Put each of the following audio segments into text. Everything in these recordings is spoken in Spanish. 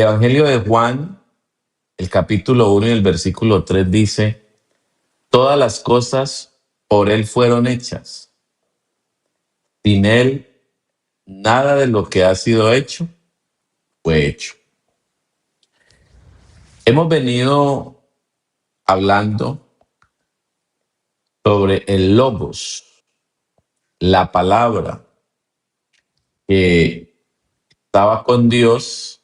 Evangelio de Juan, el capítulo 1 y el versículo 3 dice, todas las cosas por Él fueron hechas. Sin Él, nada de lo que ha sido hecho fue hecho. Hemos venido hablando sobre el Logos, la palabra que estaba con Dios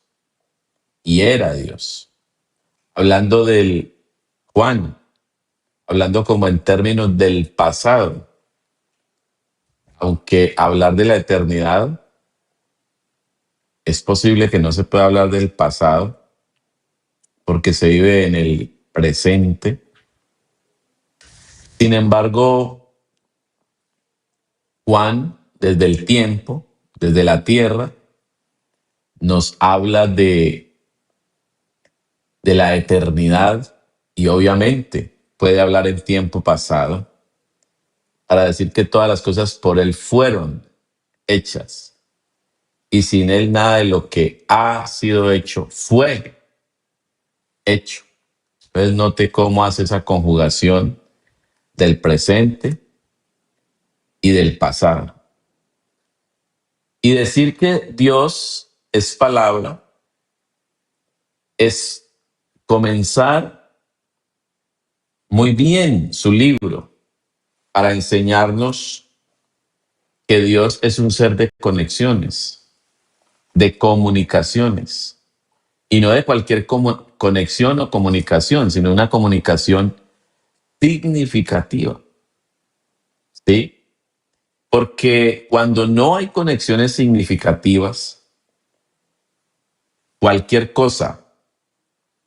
y era Dios. Hablando del Juan, hablando como en términos del pasado, aunque hablar de la eternidad es posible que no se pueda hablar del pasado porque se vive en el presente. Sin embargo, Juan, desde el tiempo, desde la tierra, nos habla de la eternidad y obviamente puede hablar en tiempo pasado para decir que todas las cosas por Él fueron hechas y sin Él nada de lo que ha sido hecho fue hecho. Entonces note cómo hace esa conjugación del presente y del pasado. Y decir que Dios es palabra es comenzar muy bien su libro para enseñarnos que Dios es un ser de conexiones, de comunicaciones, y no de cualquier conexión o comunicación, sino una comunicación significativa. ¿Sí? Porque cuando no hay conexiones significativas, cualquier cosa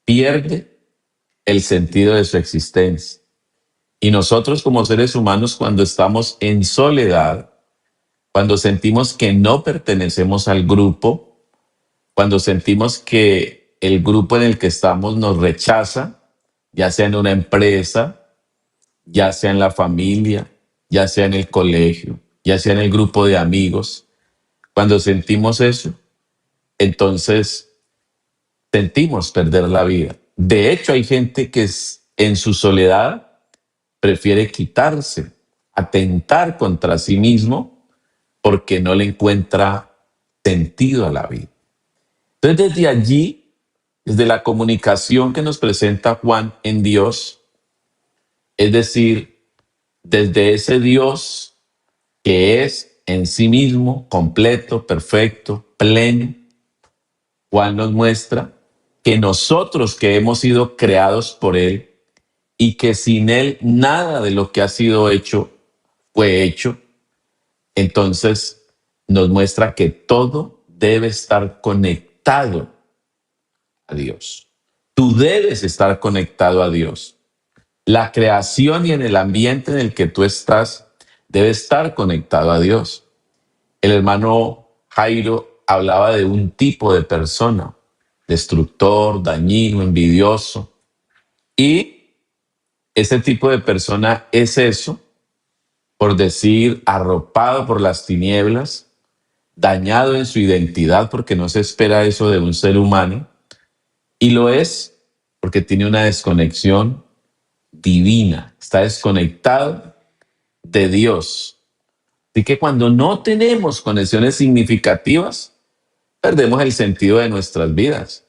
pierde el sentido de su existencia. Y nosotros como seres humanos, cuando estamos en soledad, cuando sentimos que no pertenecemos al grupo, cuando sentimos que el grupo en el que estamos nos rechaza, ya sea en una empresa, ya sea en la familia, ya sea en el colegio, ya sea en el grupo de amigos, cuando sentimos eso, entonces sentimos perder la vida. De hecho, hay gente que en su soledad prefiere quitarse, atentar contra sí mismo porque no le encuentra sentido a la vida. Entonces, desde allí, desde la comunicación que nos presenta Juan en Dios, es decir, desde ese Dios que es en sí mismo completo, perfecto, pleno, Juan nos muestra que nosotros que hemos sido creados por Él y que sin Él nada de lo que ha sido hecho fue hecho, entonces nos muestra que todo debe estar conectado a Dios. Tú debes estar conectado a Dios. La creación y en el ambiente en el que tú estás debe estar conectado a Dios. El hermano Jairo hablaba de un tipo de persona, destructor, dañino, envidioso. Y ese tipo de persona es eso, por decir, arropado por las tinieblas, dañado en su identidad, porque no se espera eso de un ser humano, y lo es porque tiene una desconexión divina, está desconectado de Dios. Así que cuando no tenemos conexiones significativas, perdemos el sentido de nuestras vidas.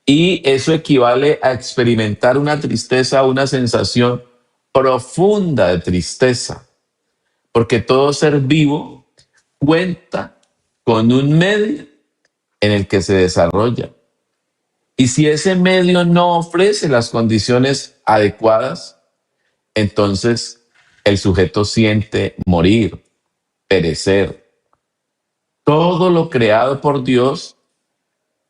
Y eso equivale a experimentar una tristeza, una sensación profunda de tristeza, porque todo ser vivo cuenta con un medio en el que se desarrolla. Y si ese medio no ofrece las condiciones adecuadas, entonces el sujeto siente morir, perecer. Todo lo creado por Dios,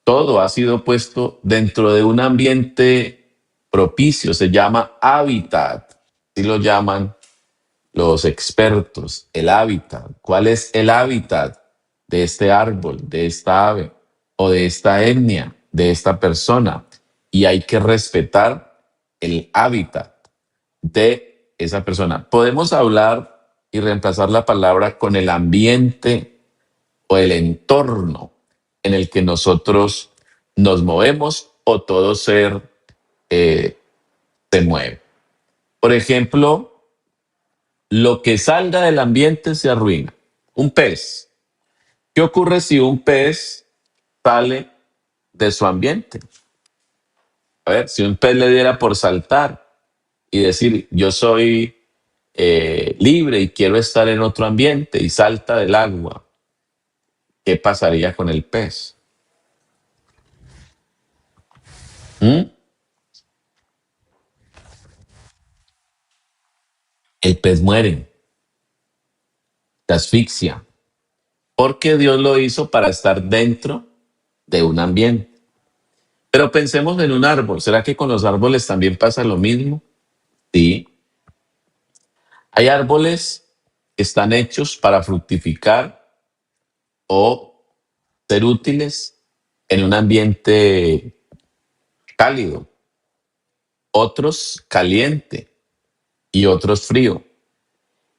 todo ha sido puesto dentro de un ambiente propicio, se llama hábitat, así lo llaman los expertos, el hábitat. ¿Cuál es el hábitat de este árbol, de esta ave o de esta etnia, de esta persona? Y hay que respetar el hábitat de esa persona. Podemos hablar y reemplazar la palabra con el ambiente o el entorno en el que nosotros nos movemos o todo ser eh, se mueve. Por ejemplo, lo que salga del ambiente se arruina. Un pez. ¿Qué ocurre si un pez sale de su ambiente? A ver, si un pez le diera por saltar y decir, yo soy libre y quiero estar en otro ambiente y salta del agua, ¿qué pasaría con el pez? ¿Mm? El pez muere, se asfixia, porque Dios lo hizo para estar dentro de un ambiente. Pero pensemos en un árbol. ¿Será que con los árboles también pasa lo mismo? Sí. Hay árboles que están hechos para fructificar o ser útiles en un ambiente cálido, otros caliente y otros frío.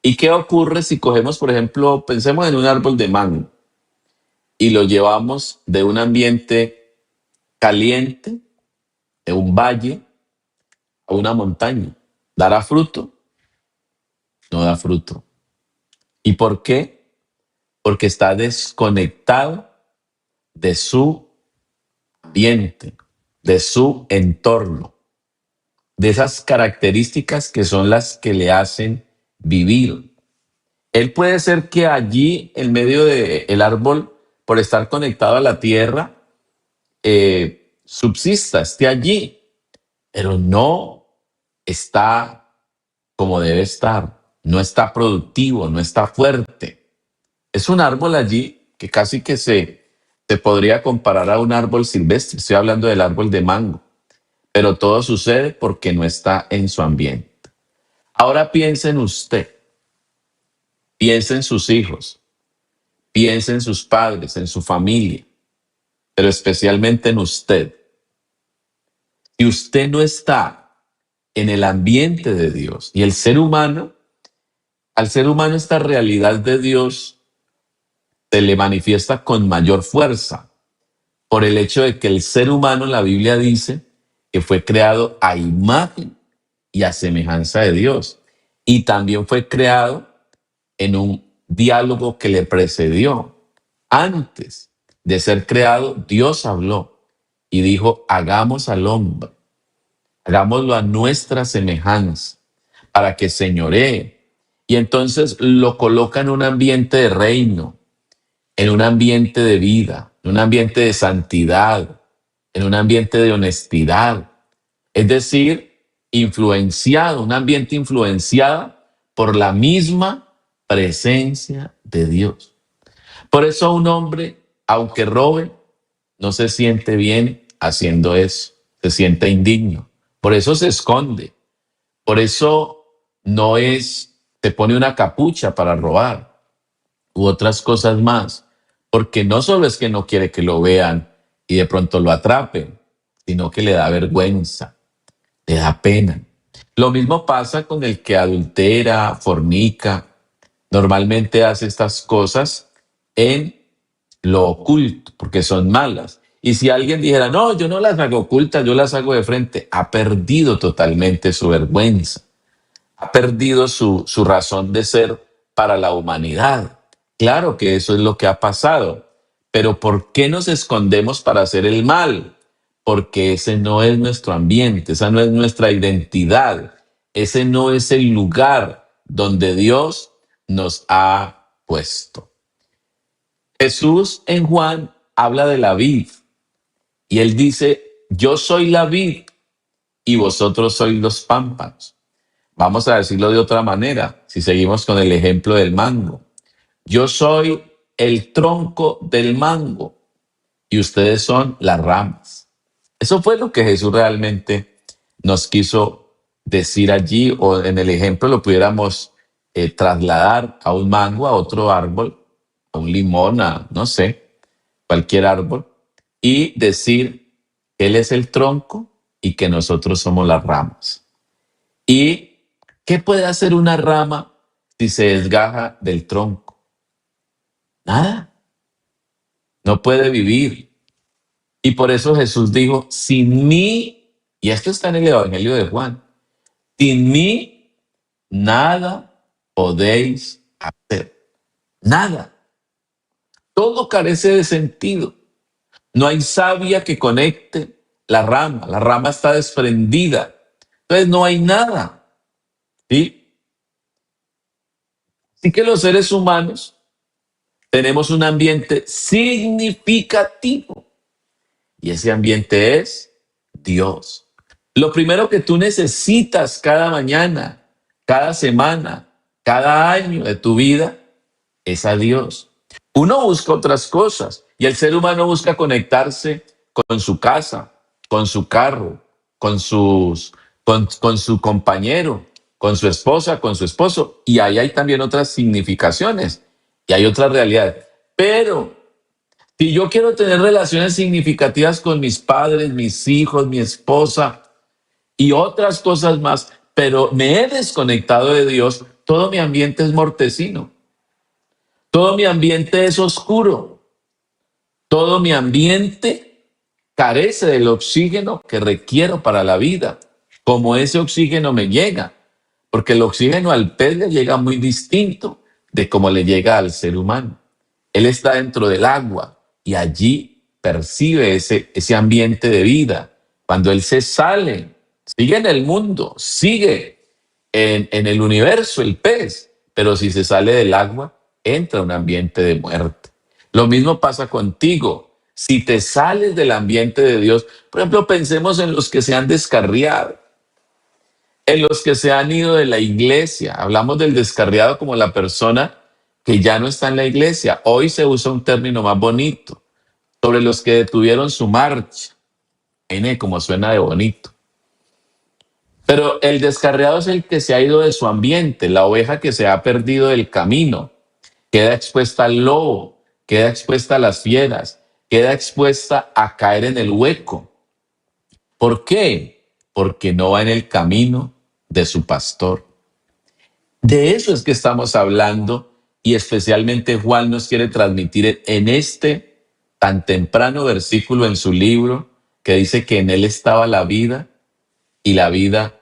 ¿Y qué ocurre si cogemos, por ejemplo, pensemos en un árbol de mango y lo llevamos de un ambiente caliente, de un valle, a una montaña? ¿Dará fruto? No da fruto. ¿Y por qué? Porque está desconectado de su ambiente, de su entorno, de esas características que son las que le hacen vivir. Él puede ser que allí, en medio del árbol, por estar conectado a la tierra, subsista, esté allí, pero no está como debe estar, no está productivo, no está fuerte. Es un árbol allí que casi que se podría comparar a un árbol silvestre. Estoy hablando del árbol de mango, pero todo sucede porque no está en su ambiente. Ahora piensa en usted, piensa en sus hijos, piensa en sus padres, en su familia, pero especialmente en usted. Si usted no está en el ambiente de Dios y el ser humano, al ser humano esta realidad de Dios se le manifiesta con mayor fuerza por el hecho de que el ser humano, la Biblia dice, que fue creado a imagen y a semejanza de Dios. Y también fue creado en un diálogo que le precedió. Antes de ser creado, Dios habló y dijo, hagamos al hombre, hagámoslo a nuestra semejanza, para que señoree. Y entonces lo coloca en un ambiente de reino, en un ambiente de vida, en un ambiente de santidad, en un ambiente de honestidad. Es decir, influenciado, un ambiente influenciado por la misma presencia de Dios. Por eso un hombre, aunque robe, no se siente bien haciendo eso, se siente indigno. Por eso se esconde, por eso no es, se pone una capucha para robar u otras cosas más, porque no solo es que no quiere que lo vean y de pronto lo atrapen, sino que le da vergüenza, le da pena. Lo mismo pasa con el que adultera, fornica, normalmente hace estas cosas en lo oculto, porque son malas. Y si alguien dijera, no, yo no las hago ocultas, yo las hago de frente, ha perdido totalmente su vergüenza, ha perdido su razón de ser para la humanidad. Claro que eso es lo que ha pasado, pero ¿por qué nos escondemos para hacer el mal? Porque ese no es nuestro ambiente, esa no es nuestra identidad, ese no es el lugar donde Dios nos ha puesto. Jesús en Juan habla de la vid y él dice, yo soy la vid y vosotros sois los pámpanos. Vamos a decirlo de otra manera, si seguimos con el ejemplo del mango. Yo soy el tronco del mango y ustedes son las ramas. Eso fue lo que Jesús realmente nos quiso decir allí, o en el ejemplo lo pudiéramos trasladar a un mango, a otro árbol, a un limón, a no sé, cualquier árbol, y decir que Él es el tronco y que nosotros somos las ramas. ¿Y qué puede hacer una rama si se desgaja del tronco? Nada, no puede vivir. Y por eso Jesús dijo, sin mí, y esto está en el Evangelio de Juan, sin mí nada podéis hacer. Nada. Todo carece de sentido. No hay savia que conecte la rama está desprendida. Entonces no hay nada. ¿Sí? Así que los seres humanos tenemos un ambiente significativo y ese ambiente es Dios. Lo primero que tú necesitas cada mañana, cada semana, cada año de tu vida es a Dios. Uno busca otras cosas y el ser humano busca conectarse con su casa, con su carro, con su compañero, con su esposa, con su esposo. Y ahí hay también otras significaciones y hay otras realidades. Pero si yo quiero tener relaciones significativas con mis padres, mis hijos, mi esposa y otras cosas más, pero me he desconectado de Dios, todo mi ambiente es mortecino. Todo mi ambiente es oscuro. Todo mi ambiente carece del oxígeno que requiero para la vida. Como ese oxígeno me llega. Porque el oxígeno al pez le llega muy distinto de cómo le llega al ser humano. Él está dentro del agua y allí percibe ese ambiente de vida. Cuando él se sale, sigue en el mundo, sigue en el universo el pez, pero si se sale del agua, entra un ambiente de muerte. Lo mismo pasa contigo. Si te sales del ambiente de Dios, por ejemplo, pensemos en los que se han descarriado, en los que se han ido de la iglesia. Hablamos del descarriado como la persona que ya no está en la iglesia. Hoy se usa un término más bonito, sobre los que detuvieron su marcha. Como suena de bonito. Pero el descarriado es el que se ha ido de su ambiente, la oveja que se ha perdido del camino, queda expuesta al lobo, queda expuesta a las fieras, queda expuesta a caer en el hueco. ¿Por qué? Porque no va en el camino de su pastor. De eso es que estamos hablando y especialmente Juan nos quiere transmitir en este tan temprano versículo en su libro que dice que en él estaba la vida y la vida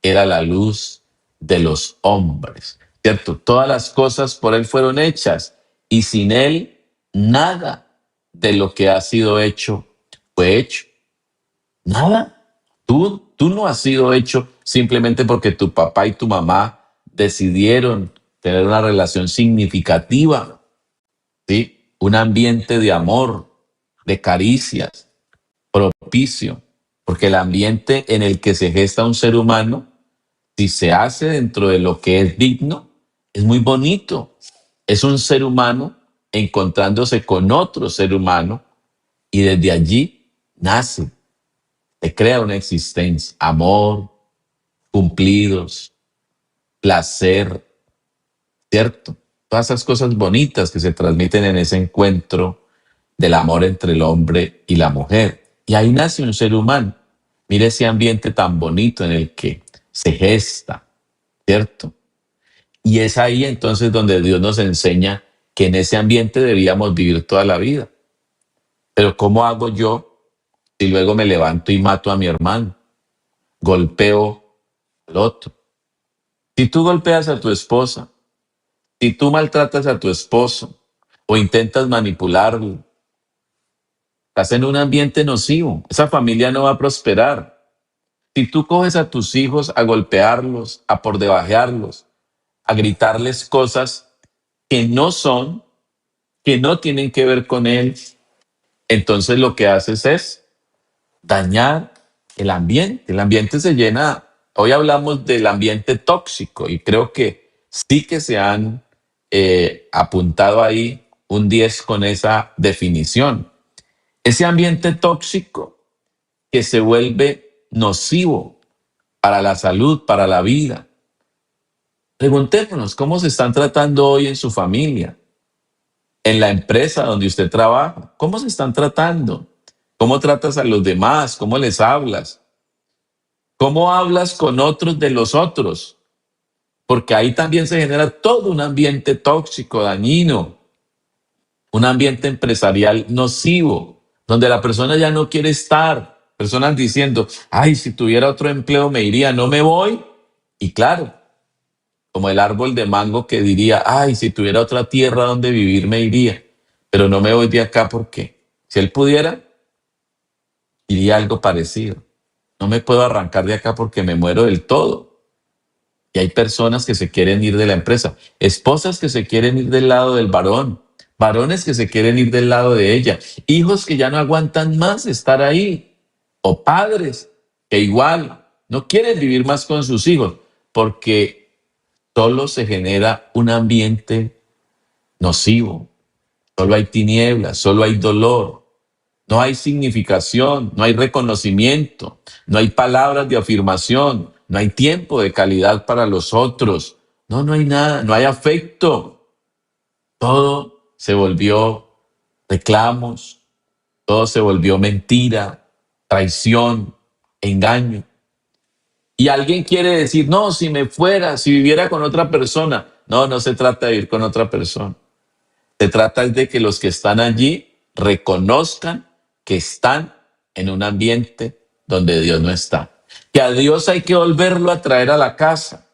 era la luz de los hombres, ¿cierto? Todas las cosas por él fueron hechas y sin él nada de lo que ha sido hecho fue hecho. Nada. Tú no has sido hecho simplemente porque tu papá y tu mamá decidieron tener una relación significativa, ¿sí? Un ambiente de amor, de caricias, propicio, porque el ambiente en el que se gesta un ser humano, si se hace dentro de lo que es digno, es muy bonito. Es un ser humano encontrándose con otro ser humano y desde allí nace, se crea una existencia, amor, cumplidos, placer, ¿cierto? Todas esas cosas bonitas que se transmiten en ese encuentro del amor entre el hombre y la mujer. Y ahí nace un ser humano. Mire ese ambiente tan bonito en el que se gesta, ¿cierto? Y es ahí entonces donde Dios nos enseña que en ese ambiente deberíamos vivir toda la vida. Pero ¿cómo hago yo si luego me levanto y mato a mi hermano? Golpeo al otro. Si tú golpeas a tu esposa, si tú maltratas a tu esposo o intentas manipularlo, estás en un ambiente nocivo. Esa familia no va a prosperar. Si tú coges a tus hijos a golpearlos, a por debajearlos, a gritarles cosas que no son, que no tienen que ver con él, entonces lo que haces es dañar el ambiente. El ambiente se llena, hoy hablamos del ambiente tóxico y creo que sí que se han apuntado ahí un 10 con esa definición. Ese ambiente tóxico que se vuelve nocivo para la salud, para la vida. Preguntémonos cómo se están tratando hoy en su familia, en la empresa donde usted trabaja. ¿Cómo se están tratando? ¿Cómo tratas a los demás? ¿Cómo les hablas? ¿Cómo hablas con otros de los otros? Porque ahí también se genera todo un ambiente tóxico, dañino, un ambiente empresarial nocivo, donde la persona ya no quiere estar. Personas diciendo, ay, si tuviera otro empleo me iría, no me voy. Y claro, como el árbol de mango que diría, ay, si tuviera otra tierra donde vivir me iría, pero no me voy de acá porque si él pudiera, iría algo parecido. No me puedo arrancar de acá porque me muero del todo. Y hay personas que se quieren ir de la empresa, esposas que se quieren ir del lado del varón, varones que se quieren ir del lado de ella, hijos que ya no aguantan más estar ahí, o padres que igual no quieren vivir más con sus hijos porque solo se genera un ambiente nocivo, solo hay tinieblas, solo hay dolor, no hay significación, no hay reconocimiento, no hay palabras de afirmación, no hay tiempo de calidad para los otros. No, no hay nada, no hay afecto. Todo se volvió reclamos, todo se volvió mentira, traición, engaño. Y alguien quiere decir, no, si me fuera, si viviera con otra persona. No, no se trata de vivir con otra persona. Se trata de que los que están allí reconozcan que están en un ambiente donde Dios no está. Que a Dios hay que volverlo a traer a la casa.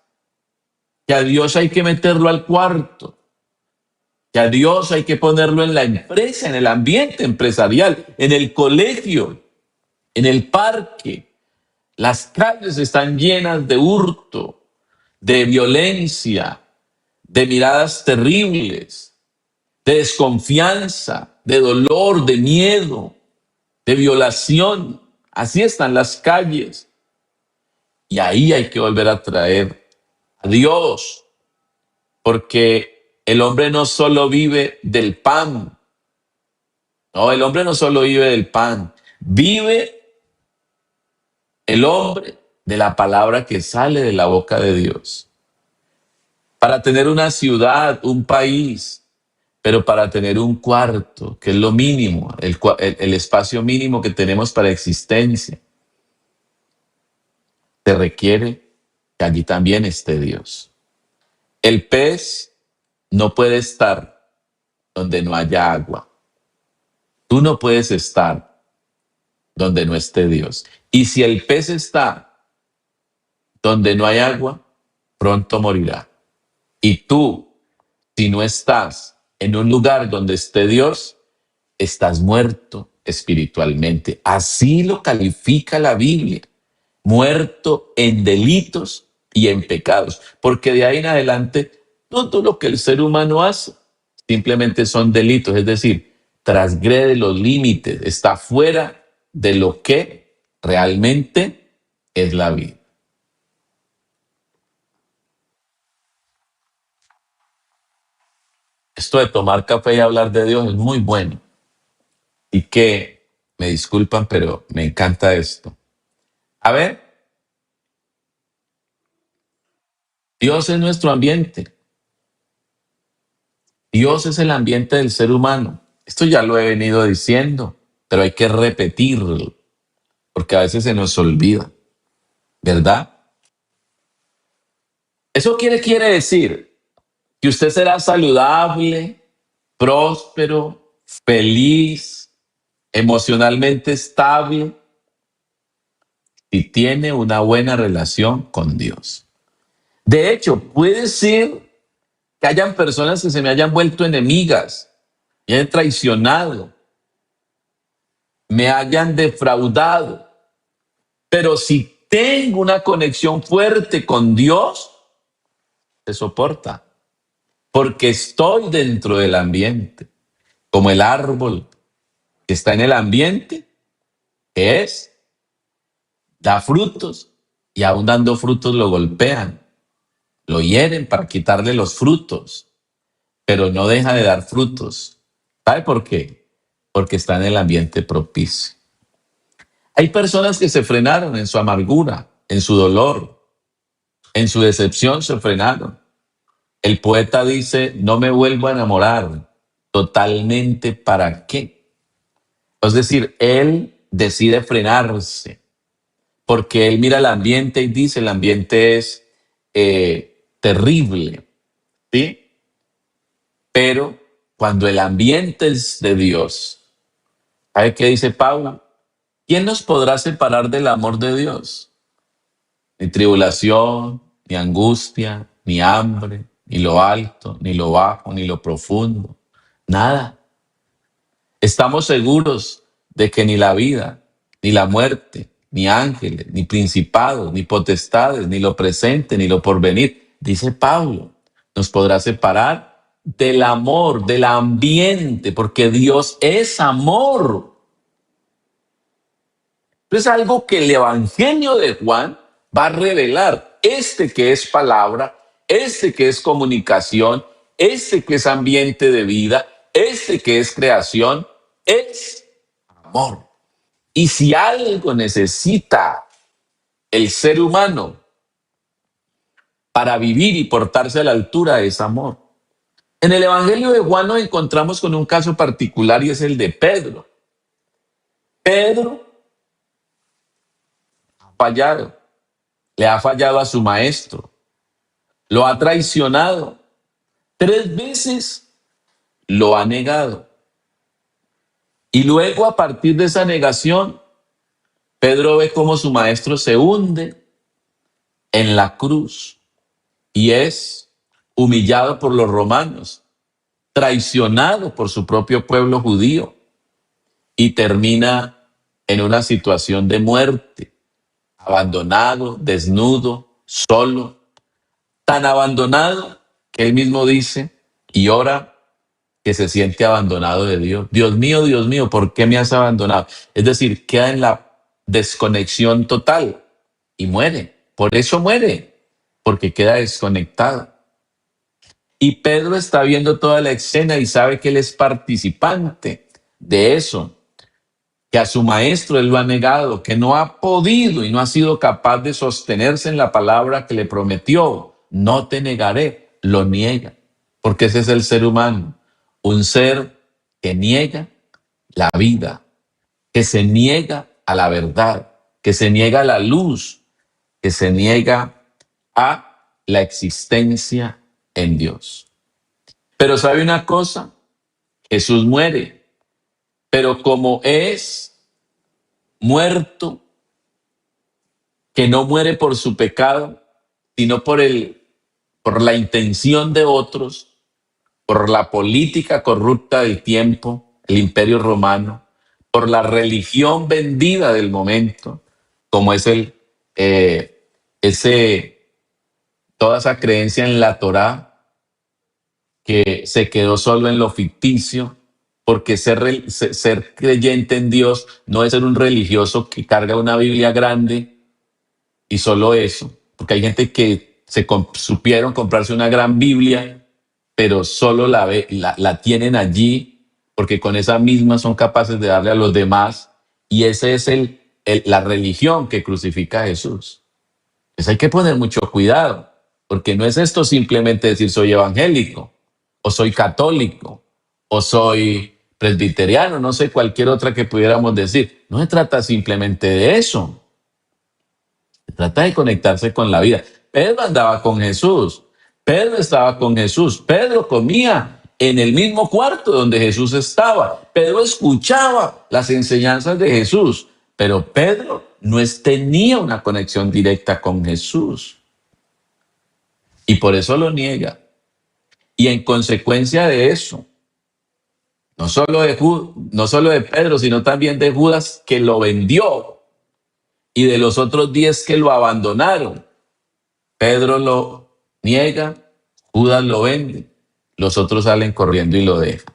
Que a Dios hay que meterlo al cuarto. Que a Dios hay que ponerlo en la empresa, en el ambiente empresarial, en el colegio, en el parque. Las calles están llenas de hurto, de violencia, de miradas terribles, de desconfianza, de dolor, de miedo, de violación. Así están las calles. Y ahí hay que volver a traer a Dios, porque el hombre no solo vive del pan, no, el hombre no solo vive del pan, vive el hombre de la palabra que sale de la boca de Dios. Para tener una ciudad, un país, pero para tener un cuarto, que es lo mínimo, el espacio mínimo que tenemos para existencia, se requiere que allí también esté Dios. El pez no puede estar donde no haya agua. Tú no puedes estar donde no esté Dios. Y si el pez está donde no hay agua, pronto morirá. Y tú, si no estás en un lugar donde esté Dios, estás muerto espiritualmente. Así lo califica la Biblia. Muerto en delitos y en pecados. Porque de ahí en adelante, todo lo que el ser humano hace simplemente son delitos. Es decir, transgrede los límites, está fuera de lo que realmente es la vida. Esto de tomar café y hablar de Dios es muy bueno. Y que, me disculpan, pero me encanta esto. A ver, Dios es nuestro ambiente. Dios es el ambiente del ser humano. Esto ya lo he venido diciendo, pero hay que repetirlo, porque a veces se nos olvida, ¿verdad? Eso quiere decir que usted será saludable, próspero, feliz, emocionalmente estable, si tiene una buena relación con Dios. De hecho, puede ser que hayan personas que se me hayan vuelto enemigas, me hayan traicionado, me hayan defraudado. Pero si tengo una conexión fuerte con Dios, se soporta, porque estoy dentro del ambiente, como el árbol que está en el ambiente, que es, da frutos, y aún dando frutos lo golpean, lo hieren para quitarle los frutos, pero no deja de dar frutos. ¿Sabe por qué? Porque está en el ambiente propicio. Hay personas que se frenaron en su amargura, en su dolor, en su decepción se frenaron. El poeta dice, no me vuelvo a enamorar totalmente, ¿para qué? Es decir, él decide frenarse porque él mira el ambiente y dice, el ambiente es terrible, ¿sí? Pero cuando el ambiente es de Dios, ¿Sabe qué dice Pablo? ¿Quién nos podrá separar del amor de Dios? Ni tribulación, ni angustia, ni hambre, ni lo alto, ni lo bajo, ni lo profundo. Nada. Estamos seguros de que ni la vida, ni la muerte, ni ángeles, ni principados, ni potestades, ni lo presente, ni lo porvenir, dice Pablo, nos podrá separar del amor, del ambiente, porque Dios es amor. Es algo que el Evangelio de Juan va a revelar. Este que es palabra, este que es comunicación, este que es ambiente de vida, este que es creación, es amor. Y si algo necesita el ser humano para vivir y portarse a la altura, es amor. En el Evangelio de Juan nos encontramos con un caso particular y es el de Pedro. Pedro ha fallado, le ha fallado a su maestro, lo ha traicionado, 3 veces lo ha negado. Y luego, a partir de esa negación, Pedro ve cómo su maestro se hunde en la cruz y es humillado por los romanos, traicionado por su propio pueblo judío y termina en una situación de muerte, abandonado, desnudo, solo, tan abandonado que él mismo dice y ora que se siente abandonado de Dios. Dios mío, ¿por qué me has abandonado? Es decir, queda en la desconexión total y muere. Por eso muere, porque queda desconectado. Y Pedro está viendo toda la escena y sabe que él es participante de eso, que a su maestro él lo ha negado, que no ha podido y no ha sido capaz de sostenerse en la palabra que le prometió. No te negaré, lo niega, porque ese es el ser humano, un ser que niega la vida, que se niega a la verdad, que se niega a la luz, que se niega a la existencia en Dios. Pero ¿sabe una cosa? Jesús muere, pero como es muerto, que no muere por su pecado, sino por la intención de otros, por la política corrupta del tiempo, el imperio romano, por la religión vendida del momento, como es ese, toda esa creencia en la Torá, que se quedó solo en lo ficticio, porque ser creyente en Dios no es ser un religioso que carga una Biblia grande y solo eso, porque hay gente que supieron comprarse una gran Biblia, pero solo la tienen allí, porque con esa misma son capaces de darle a los demás, y ese es la religión que crucifica a Jesús. Pues hay que poner mucho cuidado, porque no es esto simplemente decir soy evangélico, o soy católico, o soy presbiteriano, no sé, cualquier otra que pudiéramos decir. No se trata simplemente de eso. Se trata de conectarse con la vida. Pedro andaba con Jesús. Pedro estaba con Jesús. Pedro comía en el mismo cuarto donde Jesús estaba. Pedro escuchaba las enseñanzas de Jesús. Pero Pedro no tenía una conexión directa con Jesús. Y por eso lo niega. Y en consecuencia de eso, no solo de Pedro, sino también de Judas que lo vendió y de los otros 10 que lo abandonaron. Pedro lo niega, Judas lo vende, los otros salen corriendo y lo dejan.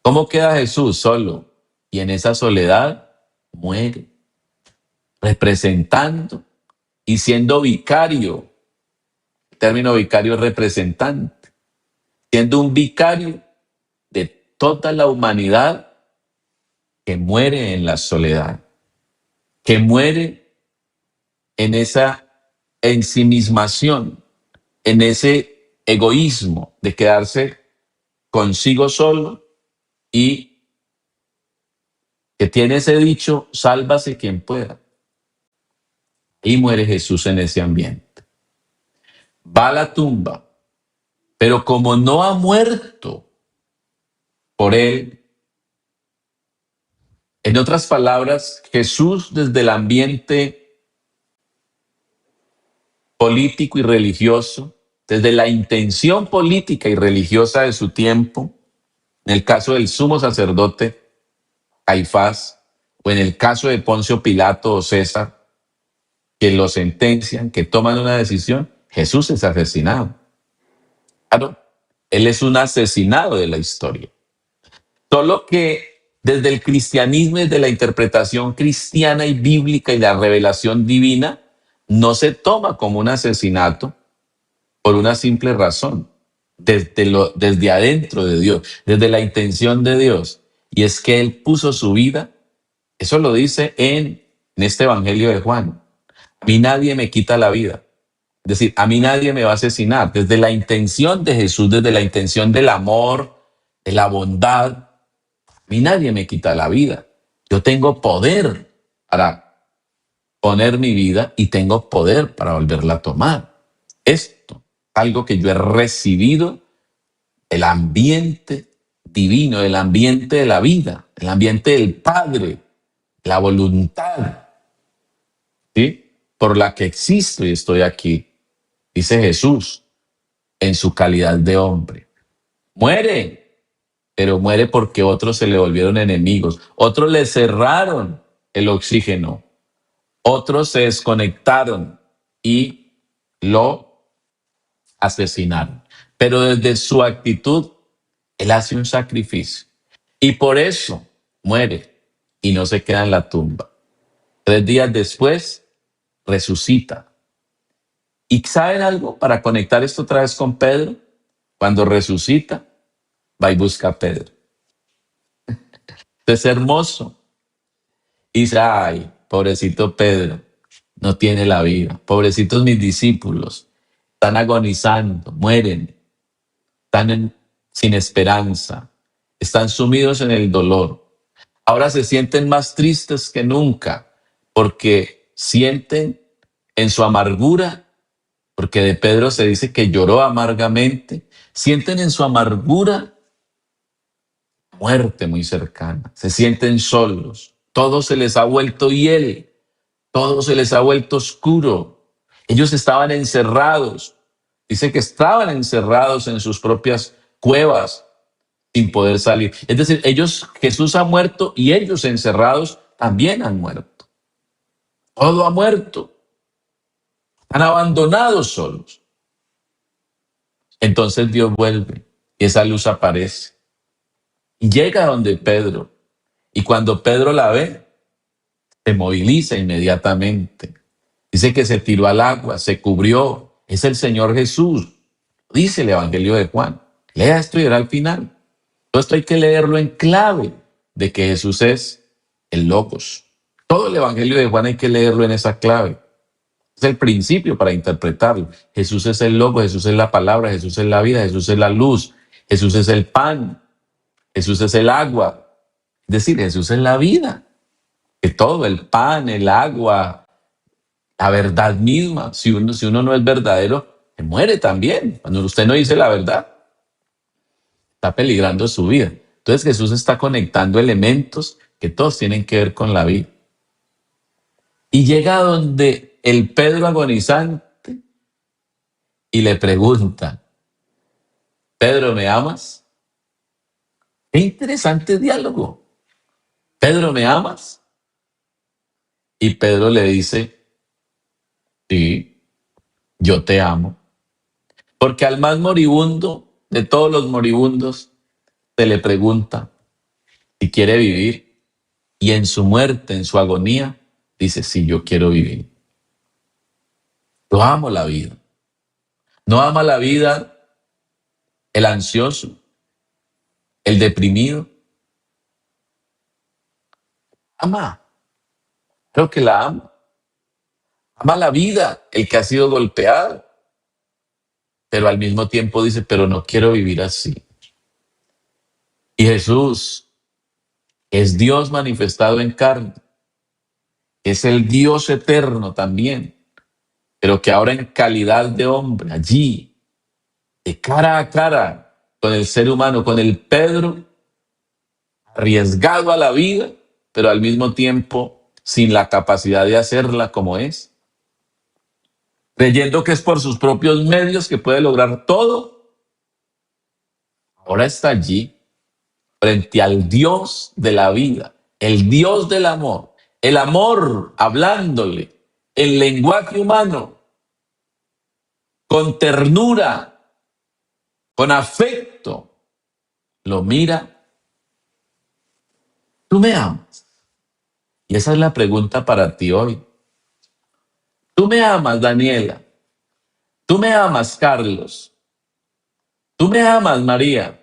¿Cómo queda Jesús? Solo. Y en esa soledad muere, representando y siendo vicario. El término vicario es representante, siendo un vicario de toda la humanidad que muere en la soledad, que muere en esa ensimismación, en ese egoísmo de quedarse consigo solo y que tiene ese dicho, sálvase quien pueda. Y muere Jesús en ese ambiente. Va a la tumba, pero como no ha muerto por él, En otras palabras, Jesús desde el ambiente político y religioso, desde la intención política y religiosa de su tiempo, en el caso del sumo sacerdote Caifás, o en el caso de Poncio Pilato o César, que lo sentencian, que toman una decisión, Jesús es asesinado. Claro, él es un asesinado de la historia. Solo que desde el cristianismo, desde la interpretación cristiana y bíblica y la revelación divina, no se toma como un asesinato por una simple razón, desde adentro de Dios, desde la intención de Dios. Y es que Él puso su vida, eso lo dice en este Evangelio de Juan. A mí nadie me quita la vida. Es decir, a mí nadie me va a asesinar. Desde la intención de Jesús, desde la intención del amor, de la bondad, a mí nadie me quita la vida. Yo tengo poder para poner mi vida y tengo poder para volverla a tomar. Esto, algo que yo he recibido, el ambiente divino, el ambiente de la vida, el ambiente del Padre, la voluntad, ¿sí? Por la que existo y estoy aquí, dice Jesús en su calidad de hombre. Muere, pero muere porque otros se le volvieron enemigos, otros le cerraron el oxígeno, otros se desconectaron y lo asesinaron. Pero desde su actitud, él hace un sacrificio y por eso muere y no se queda en la tumba. 3 días después, resucita. ¿Y saben algo? Para conectar esto otra vez con Pedro, cuando resucita, va y busca a Pedro. Es hermoso. Y dice, ay, pobrecito Pedro, no tiene la vida. Pobrecitos mis discípulos, están agonizando, mueren, sin esperanza, están sumidos en el dolor. Ahora se sienten más tristes que nunca porque sienten en su amargura, porque de Pedro se dice que lloró amargamente, sienten en su amargura muerte muy cercana, se sienten solos, todo se les ha vuelto hiel, todo se les ha vuelto oscuro. Ellos estaban encerrados, dice que estaban encerrados en sus propias cuevas sin poder salir. Es decir, Jesús ha muerto y ellos encerrados también han muerto. Todo ha muerto, han abandonados solos. Entonces Dios vuelve y esa luz aparece y llega donde Pedro. Y cuando Pedro la ve, se moviliza inmediatamente. Dice que se tiró al agua, se cubrió. Es el Señor Jesús. Dice el Evangelio de Juan. Lea esto y verá al final. Todo esto hay que leerlo en clave de que Jesús es el Logos. Todo el Evangelio de Juan hay que leerlo en esa clave. Es el principio para interpretarlo. Jesús es el Logos, Jesús es la palabra, Jesús es la vida, Jesús es la luz, Jesús es el pan, Jesús es el agua. Es decir, Jesús es la vida. Que todo, el pan, el agua, la verdad misma. Si uno no es verdadero, se muere también. Cuando usted no dice la verdad, está peligrando su vida. Entonces Jesús está conectando elementos que todos tienen que ver con la vida. Y llega donde el Pedro agonizante y le pregunta, Pedro, ¿me amas? Qué interesante diálogo. Pedro, ¿me amas? Y Pedro le dice, sí, yo te amo. Porque al más moribundo de todos los moribundos se le pregunta si quiere vivir y en su muerte, en su agonía, dice, sí, yo quiero vivir. Yo amo la vida. No ama la vida el ansioso, el deprimido. Ama, creo que la ama. Ama la vida el que ha sido golpeado, pero al mismo tiempo dice, pero no quiero vivir así. Y Jesús es Dios manifestado en carne, es el Dios eterno también, pero que ahora en calidad de hombre, allí, de cara a cara con el ser humano, con el Pedro, arriesgado a la vida, pero al mismo tiempo sin la capacidad de hacerla como es. Creyendo que es por sus propios medios que puede lograr todo. Ahora está allí, frente al Dios de la vida, el Dios del amor, el amor hablándole en lenguaje humano, con ternura, con afecto, lo mira. ¿Tú me amas? Y esa es la pregunta para ti hoy. ¿Tú me amas, Daniela? ¿Tú me amas, Carlos? ¿Tú me amas, María?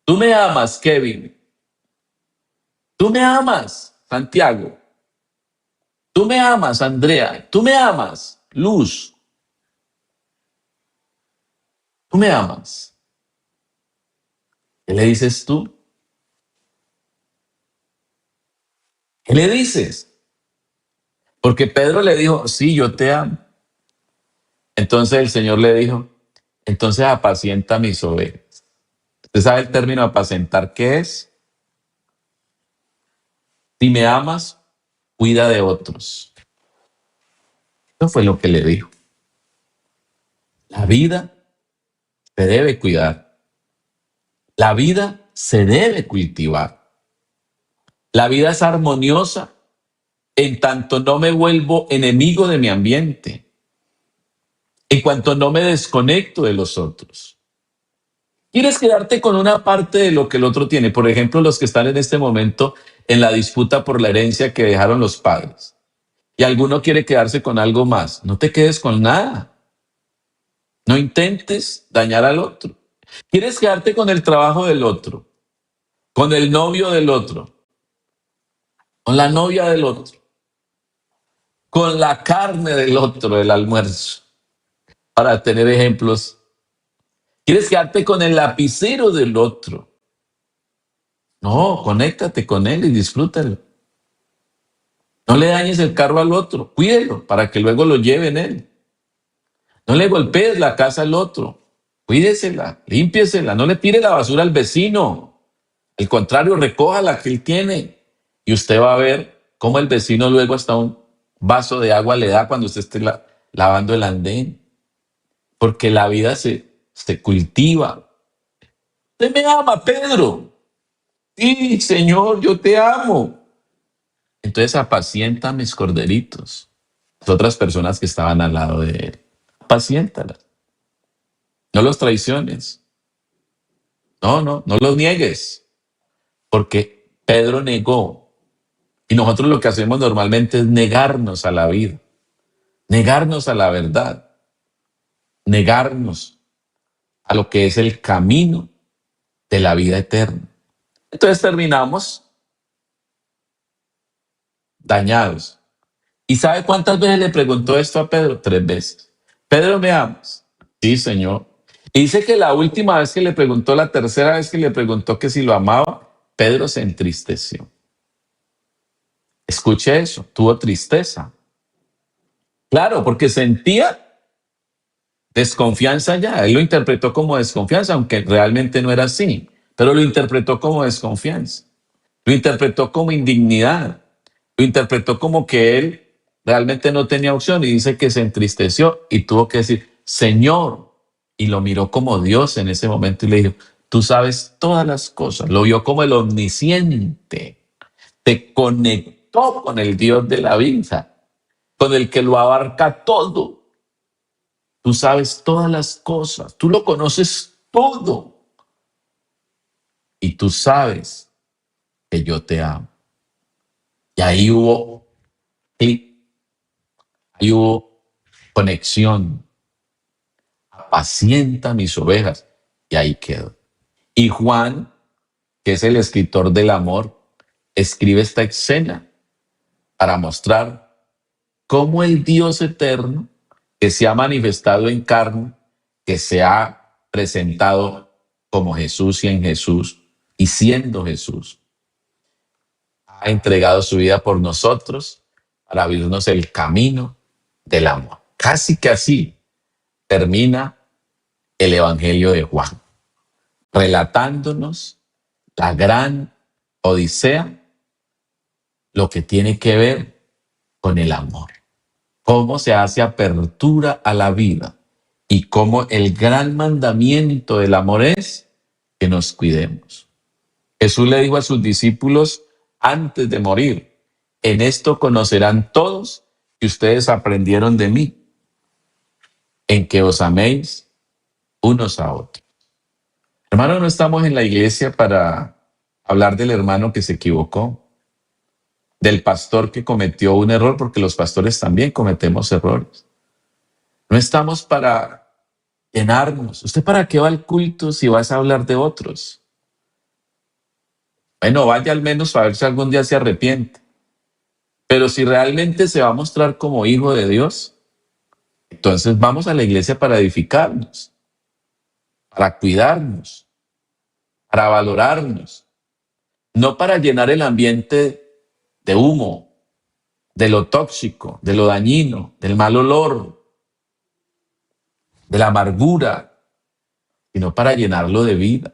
¿Tú me amas, Kevin? ¿Tú me amas, Santiago? ¿Tú me amas, Andrea? ¿Tú me amas, Luz? ¿Tú me amas? ¿Qué le dices tú? ¿Qué le dices? Porque Pedro le dijo, sí, yo te amo. Entonces el Señor le dijo, entonces apacienta mis ovejas. ¿Usted sabe el término apacentar qué es? Si me amas, cuida de otros. Eso fue lo que le dijo. La vida se debe cuidar. La vida se debe cultivar. La vida es armoniosa en tanto no me vuelvo enemigo de mi ambiente, en cuanto no me desconecto de los otros. ¿Quieres quedarte con una parte de lo que el otro tiene? Por ejemplo, los que están en este momento en la disputa por la herencia que dejaron los padres. Y alguno quiere quedarse con algo más. No te quedes con nada. No intentes dañar al otro. ¿Quieres quedarte con el trabajo del otro? Con el novio del otro, con la novia del otro, con la carne del otro, del almuerzo, para tener ejemplos. ¿Quieres quedarte con el lapicero del otro? No, conéctate con él y disfrútalo. No le dañes el carro al otro, cuídelo para que luego lo lleve en él. No le golpees la casa al otro, cuídesela, límpiesela, no le tire la basura al vecino. Al contrario, recoja la que él tiene. Y usted va a ver cómo el vecino luego hasta un vaso de agua le da cuando usted esté lavando el andén. Porque la vida se cultiva. Usted me ama, Pedro. Sí, Señor, yo te amo. Entonces apacienta mis corderitos. Las otras personas que estaban al lado de él. Apaciéntalas. No los traiciones. No, no, no los niegues. Porque Pedro negó. Y nosotros lo que hacemos normalmente es negarnos a la vida, negarnos a la verdad, negarnos a lo que es el camino de la vida eterna. Entonces terminamos dañados. ¿Y sabe cuántas veces le preguntó esto a Pedro? 3 veces. Pedro, ¿me amas? Sí, Señor. Y dice que la última vez que le preguntó, la tercera vez que le preguntó que si lo amaba, Pedro se entristeció. Escuche eso, tuvo tristeza. Claro, porque sentía desconfianza ya. Él lo interpretó como desconfianza, aunque realmente no era así, pero lo interpretó como desconfianza. Lo interpretó como indignidad. Lo interpretó como que él realmente no tenía opción y dice que se entristeció y tuvo que decir, Señor, y lo miró como Dios en ese momento y le dijo, tú sabes todas las cosas. Lo vio como el omnisciente. Te conectó con el Dios de la vida, con el que lo abarca todo. Tú sabes todas las cosas, tú lo conoces todo y tú sabes que yo te amo. Y ahí hubo clic, ahí hubo conexión. Apacienta mis ovejas y ahí quedó. Y Juan, que es el escritor del amor, escribe esta escena para mostrar cómo el Dios eterno que se ha manifestado en carne, que se ha presentado como Jesús y en Jesús, y siendo Jesús, ha entregado su vida por nosotros para abrirnos el camino del amor. Casi que así termina el Evangelio de Juan, relatándonos la gran odisea lo que tiene que ver con el amor. Cómo se hace apertura a la vida y cómo el gran mandamiento del amor es que nos cuidemos. Jesús le dijo a sus discípulos antes de morir, en esto conocerán todos que ustedes aprendieron de mí, en que os améis unos a otros. Hermano, no estamos en la iglesia para hablar del hermano que se equivocó, del pastor que cometió un error, porque los pastores también cometemos errores. No estamos para llenarnos. ¿Usted para qué va al culto si vas a hablar de otros? Bueno, vaya al menos a ver si algún día se arrepiente. Pero si realmente se va a mostrar como hijo de Dios, entonces vamos a la iglesia para edificarnos, para cuidarnos, para valorarnos, no para llenar el ambiente de humo, de lo tóxico, de lo dañino, del mal olor, de la amargura, sino para llenarlo de vida.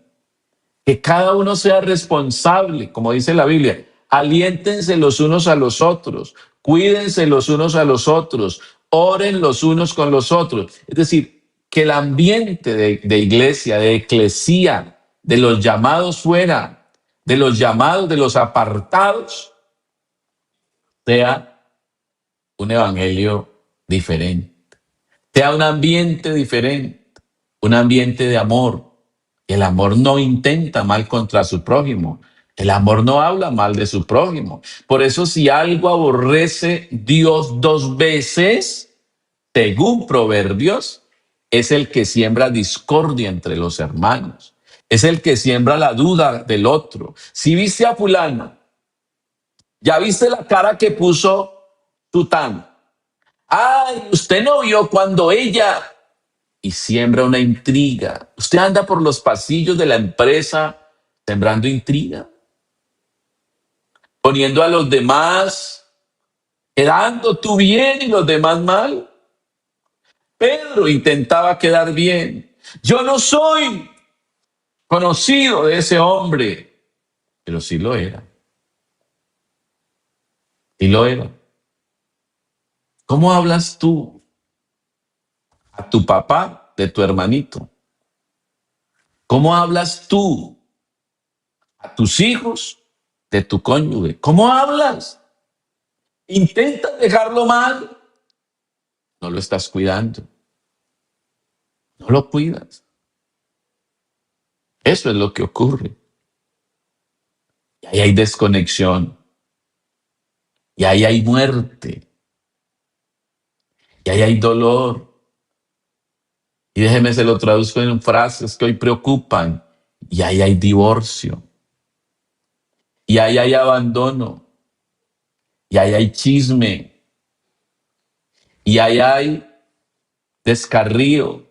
Que cada uno sea responsable, como dice la Biblia. Aliéntense los unos a los otros, cuídense los unos a los otros, oren los unos con los otros. Es decir, que el ambiente de iglesia, de eclesía, de los llamados fuera, de los llamados, de los apartados, sea un evangelio diferente, sea un ambiente diferente, un ambiente de amor. El amor no intenta mal contra su prójimo. El amor no habla mal de su prójimo. Por eso si algo aborrece Dios dos veces, según Proverbios, es el que siembra discordia entre los hermanos. Es el que siembra la duda del otro. Si viste a fulano, ya viste la cara que puso Tután. Ay, usted no vio cuando ella y siembra una intriga. Usted anda por los pasillos de la empresa sembrando intriga, poniendo a los demás, quedando tú bien y los demás mal. Pedro intentaba quedar bien. Yo no soy conocido de ese hombre, pero sí lo era. Sí lo era. ¿Cómo hablas tú a tu papá de tu hermanito? ¿Cómo hablas tú a tus hijos de tu cónyuge? ¿Cómo hablas? ¿Intentas dejarlo mal? No lo estás cuidando, no lo cuidas. Eso es lo que ocurre. Y ahí hay desconexión, y ahí hay muerte, y ahí hay dolor. Y déjeme se lo traduzco en frases que hoy preocupan. Y ahí hay divorcio, y ahí hay abandono, y ahí hay chisme, y ahí hay descarrío.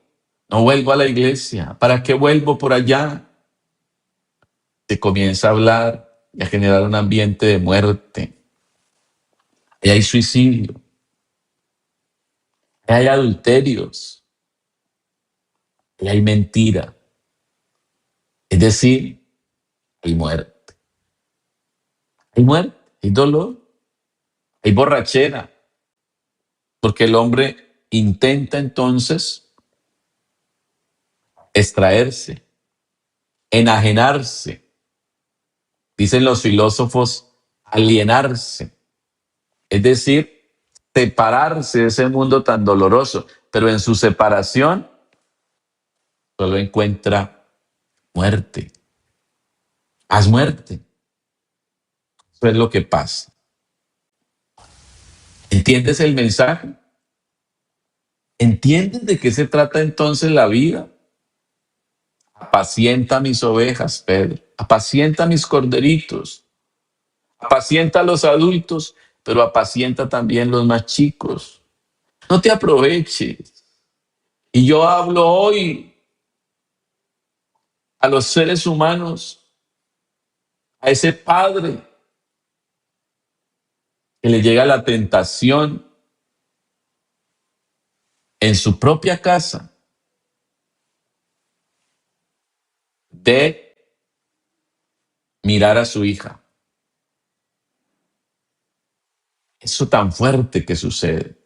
No vuelvo a la iglesia. ¿Para qué vuelvo por allá? Se comienza a hablar y a generar un ambiente de muerte. Ahí hay suicidio, ahí hay adulterios, ahí hay mentira. Es decir, hay muerte. Hay muerte, hay dolor, hay borrachera. Porque el hombre intenta entonces extraerse, enajenarse. Dicen los filósofos, alienarse. Es decir, separarse de ese mundo tan doloroso. Pero en su separación solo encuentra muerte. Haz muerte. Eso es lo que pasa. ¿Entiendes el mensaje? ¿Entiendes de qué se trata entonces la vida? Apacienta mis ovejas, Pedro. Apacienta mis corderitos. Apacienta a los adultos, pero apacienta también los más chicos. No te aproveches. Y yo hablo hoy a los seres humanos, a ese padre que le llega la tentación en su propia casa de mirar a su hija, Eso tan fuerte que sucede.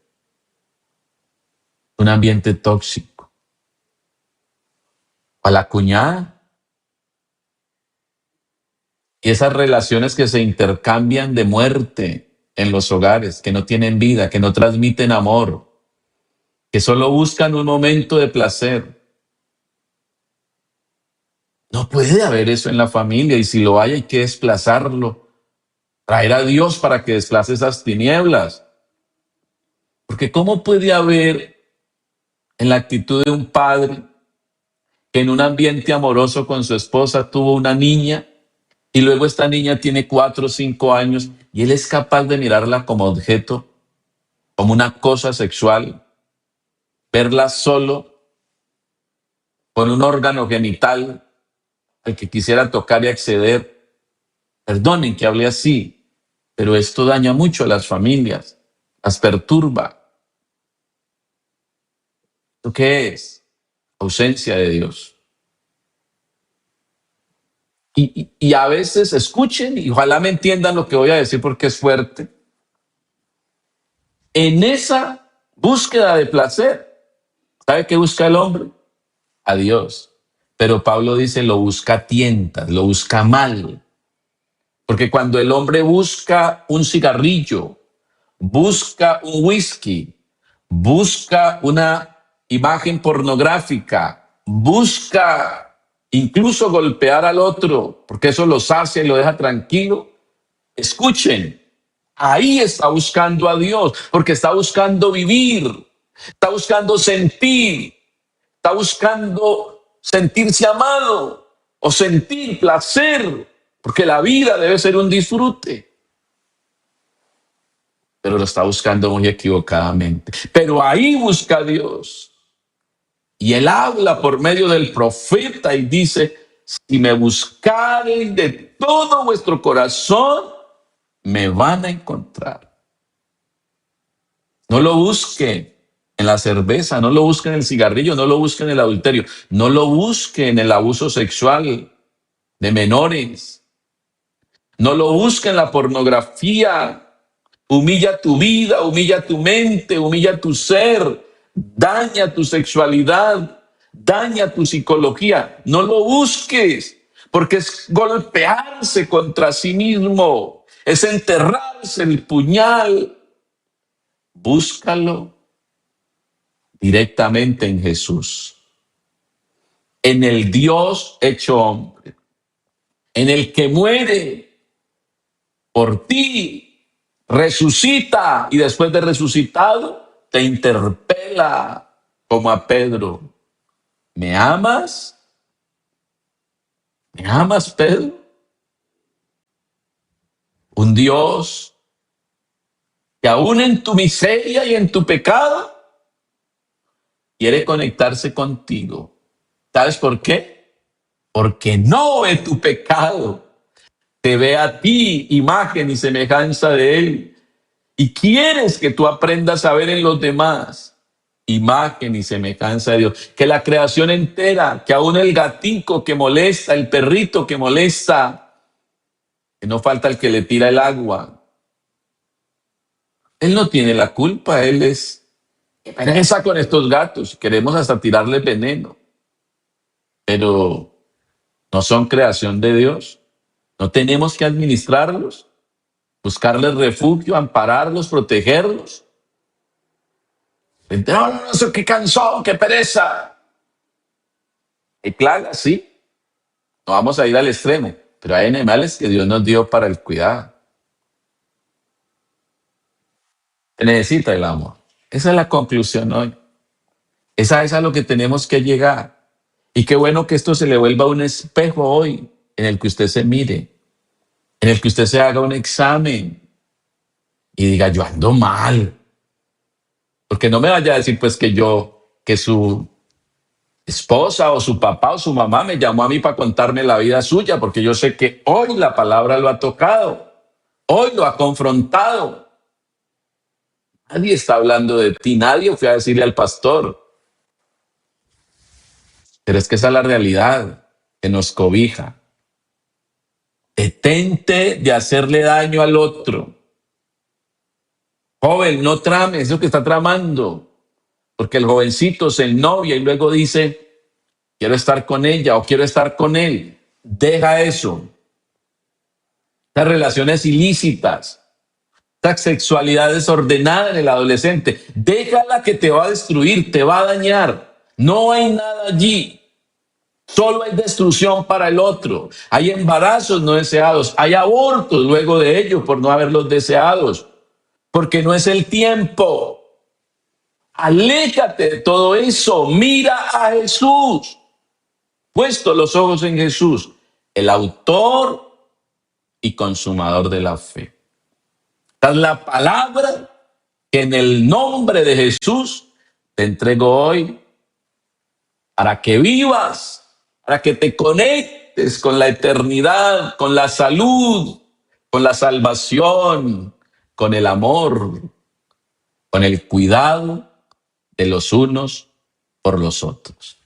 Un ambiente tóxico. A la cuñada. Y esas relaciones que se intercambian de muerte en los hogares, que no tienen vida, que no transmiten amor, que solo buscan un momento de placer. No puede haber eso en la familia, y si lo hay que desplazarlo, traer a Dios para que desplace esas tinieblas. Porque ¿cómo puede haber en la actitud de un padre que en un ambiente amoroso con su esposa tuvo una niña y luego esta niña tiene 4 o 5 años y él es capaz de mirarla como objeto, como una cosa sexual, verla solo con un órgano genital al que quisiera tocar y acceder? Perdonen que hable así, pero esto daña mucho a las familias, las perturba. ¿Esto qué es? Ausencia de Dios. Y a veces escuchen, y ojalá me entiendan lo que voy a decir porque es fuerte. En esa búsqueda de placer, ¿sabe qué busca el hombre? A Dios. Pero Pablo dice, lo busca a tientas, lo busca mal. Porque cuando el hombre busca un cigarrillo, busca un whisky, busca una imagen pornográfica, busca incluso golpear al otro, porque eso lo sacia y lo deja tranquilo. Escuchen, ahí está buscando a Dios, porque está buscando vivir, está buscando sentir, está buscando sentirse amado o sentir placer, porque la vida debe ser un disfrute. Pero lo está buscando muy equivocadamente. Pero ahí busca a Dios. Y él habla por medio del profeta y dice, si me buscareis de todo vuestro corazón, me van a encontrar. No lo busque en la cerveza, no lo busque en el cigarrillo, no lo busque en el adulterio, no lo busque en el abuso sexual de menores, no lo busque en la pornografía. Humilla tu vida, humilla tu mente, humilla tu ser, daña tu sexualidad, daña tu psicología. No lo busques, porque es golpearse contra sí mismo, es enterrarse el puñal. Búscalo directamente en Jesús, en el Dios hecho hombre, en el que muere por ti, resucita y después de resucitado te interpela como a Pedro. ¿Me amas? ¿Me amas, Pedro? Un Dios que aún en tu miseria y en tu pecado quiere conectarse contigo. ¿Sabes por qué? Porque no ve tu pecado, te ve a ti, imagen y semejanza de Él. Y quieres que tú aprendas a ver en los demás imagen y semejanza de Dios. Que la creación entera, que aún el gatico que molesta, el perrito que molesta, que no falta el que le tira el agua. Él no tiene la culpa, él es qué pereza con estos gatos. Queremos hasta tirarle veneno. Pero no son creación de Dios. No tenemos que administrarlos, buscarles refugio, ampararlos, protegerlos. No, no, no, eso qué cansón, qué pereza. Hay plagas, sí. No vamos a ir al extremo, pero hay animales que Dios nos dio para el cuidado. Se necesita el amor. Esa es la conclusión hoy. Esa es a lo que tenemos que llegar. Y qué bueno que esto se le vuelva un espejo hoy en el que usted se mire, en el que usted se haga un examen y diga, yo ando mal. Porque no me vaya a decir pues que su esposa o su papá o su mamá me llamó a mí para contarme la vida suya, porque yo sé que hoy la palabra lo ha tocado, hoy lo ha confrontado. Nadie está hablando de ti, nadie fue a decirle al pastor, pero es que esa es la realidad que nos cobija. Detente de hacerle daño al otro. Joven, no trame, es lo que está tramando. Porque el jovencito se novia y luego dice, quiero estar con ella o quiero estar con él. Deja eso. Estas relaciones ilícitas, esta sexualidad desordenada en el adolescente, déjala que te va a destruir, te va a dañar. No hay nada allí. Solo hay destrucción para el otro. Hay embarazos no deseados, hay abortos luego de ellos por no haberlos deseados, porque no es el tiempo. Aléjate de todo eso, mira a Jesús. Puesto los ojos en Jesús, el autor y consumador de la fe. Esta es la palabra que en el nombre de Jesús te entrego hoy para que vivas, para que te conectes con la eternidad, con la salud, con la salvación, con el amor, con el cuidado de los unos por los otros.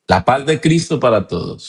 La paz de Cristo para todos.